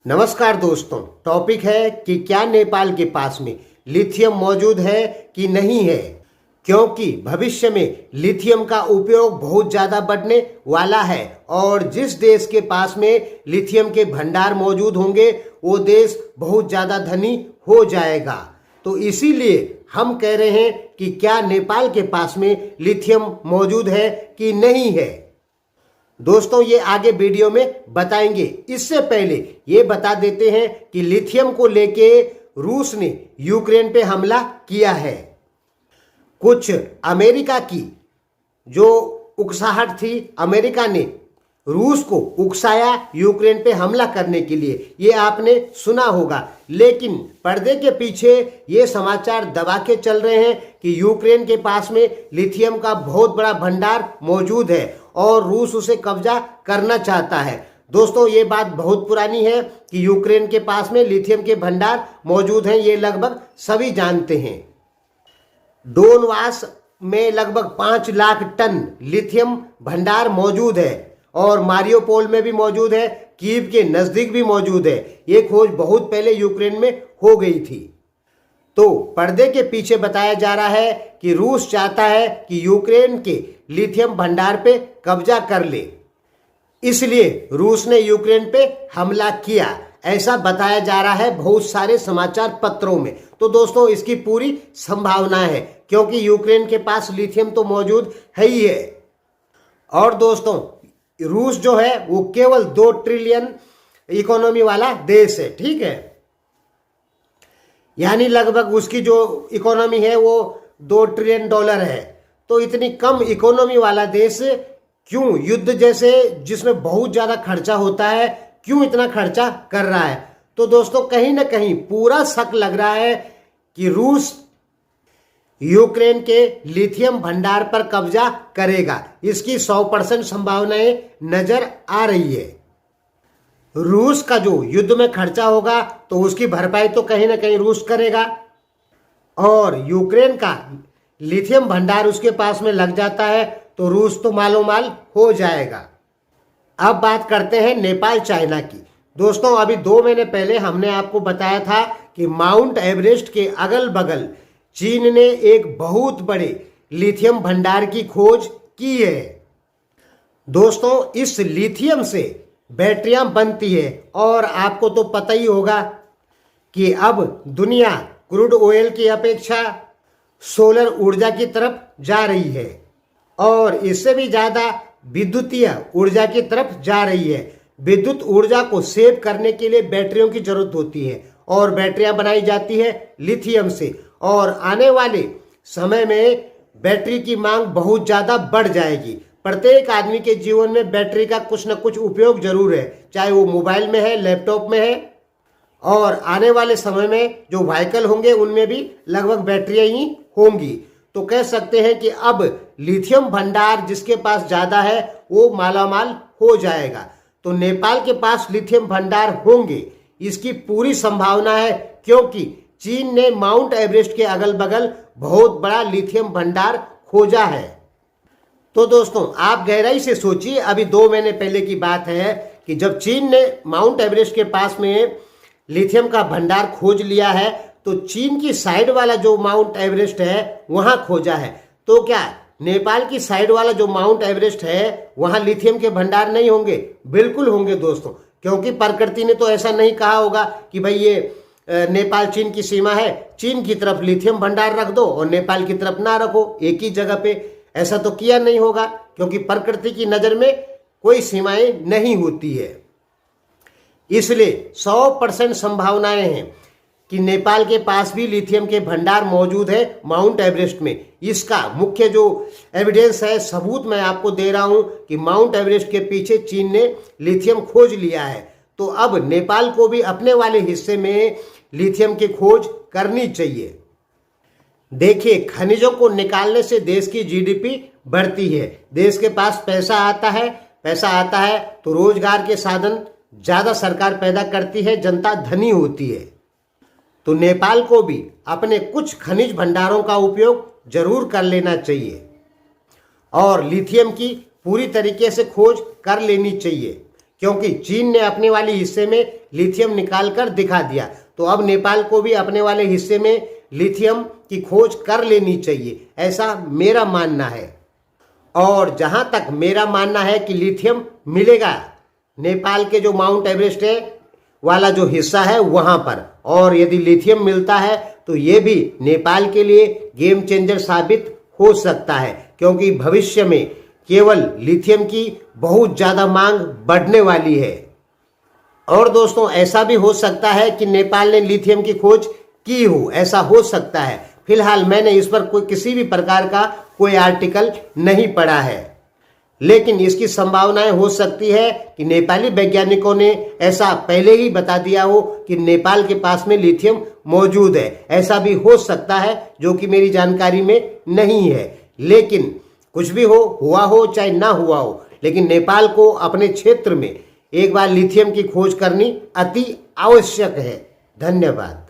नमस्कार दोस्तों, टॉपिक है कि क्या नेपाल के पास में लिथियम मौजूद है कि नहीं है, क्योंकि भविष्य में लिथियम का उपयोग बहुत ज़्यादा बढ़ने वाला है और जिस देश के पास में लिथियम के भंडार मौजूद होंगे वो देश बहुत ज़्यादा धनी हो जाएगा। तो इसीलिए हम कह रहे हैं कि क्या नेपाल के पास में लिथियम मौजूद है कि नहीं है। दोस्तों ये आगे वीडियो में बताएंगे। इससे पहले ये बता देते हैं कि लिथियम को लेके रूस ने यूक्रेन पे हमला किया है। कुछ अमेरिका की जो उकसाहट थी, अमेरिका ने रूस को उकसाया यूक्रेन पे हमला करने के लिए, ये आपने सुना होगा। लेकिन पर्दे के पीछे ये समाचार दबा के चल रहे हैं कि यूक्रेन के पास में लिथियम का बहुत बड़ा भंडार मौजूद है और रूस उसे कब्जा करना चाहता है। दोस्तों ये बात बहुत पुरानी है कि यूक्रेन के पास में लिथियम के भंडार मौजूद हैं, ये लगभग सभी जानते हैं। डोनबास में लगभग 5 लाख टन लिथियम भंडार मौजूद है और मारियोपोल में भी मौजूद है, कीव के नजदीक भी मौजूद है। ये खोज बहुत पहले यूक्रेन में हो गई थी। तो पर्दे के पीछे बताया जा रहा है कि रूस चाहता है कि यूक्रेन के लिथियम भंडार पे कब्जा कर ले, इसलिए रूस ने यूक्रेन पे हमला किया, ऐसा बताया जा रहा है बहुत सारे समाचार पत्रों में। तो दोस्तों इसकी पूरी संभावना है, क्योंकि यूक्रेन के पास लिथियम तो मौजूद है ही है। और दोस्तों रूस जो है वो केवल 2 ट्रिलियन इकोनॉमी वाला देश है, ठीक है। यानी लगभग उसकी जो इकोनॉमी है वो $2 ट्रिलियन है। तो इतनी कम इकोनॉमी वाला देश क्यों युद्ध जैसे जिसमें बहुत ज्यादा खर्चा होता है, क्यों इतना खर्चा कर रहा है? तो दोस्तों कहीं ना कहीं पूरा शक लग रहा है कि रूस यूक्रेन के लिथियम भंडार पर कब्जा करेगा। इसकी 100% संभावनाएं नजर आ रही है। रूस का जो युद्ध में खर्चा होगा तो उसकी भरपाई तो कहीं ना कहीं रूस करेगा, और यूक्रेन का लिथियम भंडार उसके पास में लग जाता है तो रूस तो मालो माल हो जाएगा। अब बात करते हैं नेपाल चाइना की। दोस्तों अभी 2 महीने पहले हमने आपको बताया था कि माउंट एवरेस्ट के अगल बगल चीन ने एक बहुत बड़े लिथियम भंडार की खोज की है। दोस्तों इस लिथियम से बैटरियां बनती है और आपको तो पता ही होगा कि अब दुनिया क्रूड ऑयल की अपेक्षा सोलर ऊर्जा की तरफ जा रही है और इससे भी ज्यादा विद्युतीय ऊर्जा की तरफ जा रही है। विद्युत ऊर्जा को सेव करने के लिए बैटरियों की जरूरत होती है और बैटरियां बनाई जाती है लिथियम से, और आने वाले समय में बैटरी की मांग बहुत ज्यादा बढ़ जाएगी। प्रत्येक आदमी के जीवन में बैटरी का कुछ न कुछ उपयोग जरूर है, चाहे वो मोबाइल में है, लैपटॉप में है, और आने वाले समय में जो व्हीकल होंगे उनमें भी लगभग बैटरियां ही होंगी। तो कह सकते हैं कि अब लिथियम भंडार जिसके पास ज्यादा है वो मालामाल हो जाएगा। तो नेपाल के पास लिथियम भंडार होंगे, इसकी पूरी संभावना है, क्योंकि चीन ने माउंट एवरेस्ट के अगल बगल बहुत बड़ा लिथियम भंडार खोजा है। तो दोस्तों आप गहराई से सोचिए, अभी 2 महीने पहले की बात है कि जब चीन ने माउंट एवरेस्ट के पास में लिथियम का भंडार खोज लिया है तो चीन की साइड वाला जो माउंट एवरेस्ट है वहां खोजा है। तो क्या नेपाल की साइड वाला जो माउंट एवरेस्ट है वहां लिथियम के भंडार नहीं होंगे? बिल्कुल होंगे दोस्तों, क्योंकि प्रकृति ने तो ऐसा नहीं कहा होगा कि भाई ये नेपाल चीन की सीमा है, चीन की तरफ लिथियम भंडार रख दो और नेपाल की तरफ ना रखो एक ही जगह पे। ऐसा तो किया नहीं होगा, क्योंकि प्रकृति की नजर में कोई सीमाएं नहीं होती है। इसलिए 100% संभावनाएं हैं कि नेपाल के पास भी लिथियम के भंडार मौजूद है माउंट एवरेस्ट में। इसका मुख्य जो एविडेंस है, सबूत मैं आपको दे रहा हूं कि माउंट एवरेस्ट के पीछे चीन ने लिथियम खोज लिया है। तो अब नेपाल को भी अपने वाले हिस्से में लिथियम की खोज करनी चाहिए। देखिए खनिजों को निकालने से देश की जीडीपी बढ़ती है, देश के पास पैसा आता है तो रोजगार के साधन ज्यादा सरकार पैदा करती है, जनता धनी होती है। तो नेपाल को भी अपने कुछ खनिज भंडारों का उपयोग जरूर कर लेना चाहिए और लिथियम की पूरी तरीके से खोज कर लेनी चाहिए, क्योंकि चीन ने अपने वाले हिस्से में लिथियम निकाल कर दिखा दिया, तो अब नेपाल को भी अपने वाले हिस्से में लिथियम की खोज कर लेनी चाहिए, ऐसा मेरा मानना है। और जहां तक मेरा मानना है कि लिथियम मिलेगा नेपाल के जो माउंट एवरेस्ट है वाला जो हिस्सा है वहां पर, और यदि लिथियम मिलता है तो ये भी नेपाल के लिए गेम चेंजर साबित हो सकता है, क्योंकि भविष्य में केवल लिथियम की बहुत ज्यादा मांग बढ़ने वाली है। और दोस्तों ऐसा भी हो सकता है कि नेपाल ने लिथियम की खोज की हो, ऐसा हो सकता है। फिलहाल मैंने इस पर कोई किसी भी प्रकार का कोई आर्टिकल नहीं पढ़ा है, लेकिन इसकी संभावनाएं हो सकती है कि नेपाली वैज्ञानिकों ने ऐसा पहले ही बता दिया हो कि नेपाल के पास में लिथियम मौजूद है। ऐसा भी हो सकता है जो कि मेरी जानकारी में नहीं है, लेकिन कुछ भी हो, हुआ हो चाहे ना हुआ हो, लेकिन नेपाल को अपने क्षेत्र में एक बार लिथियम की खोज करनी अति आवश्यक है। धन्यवाद।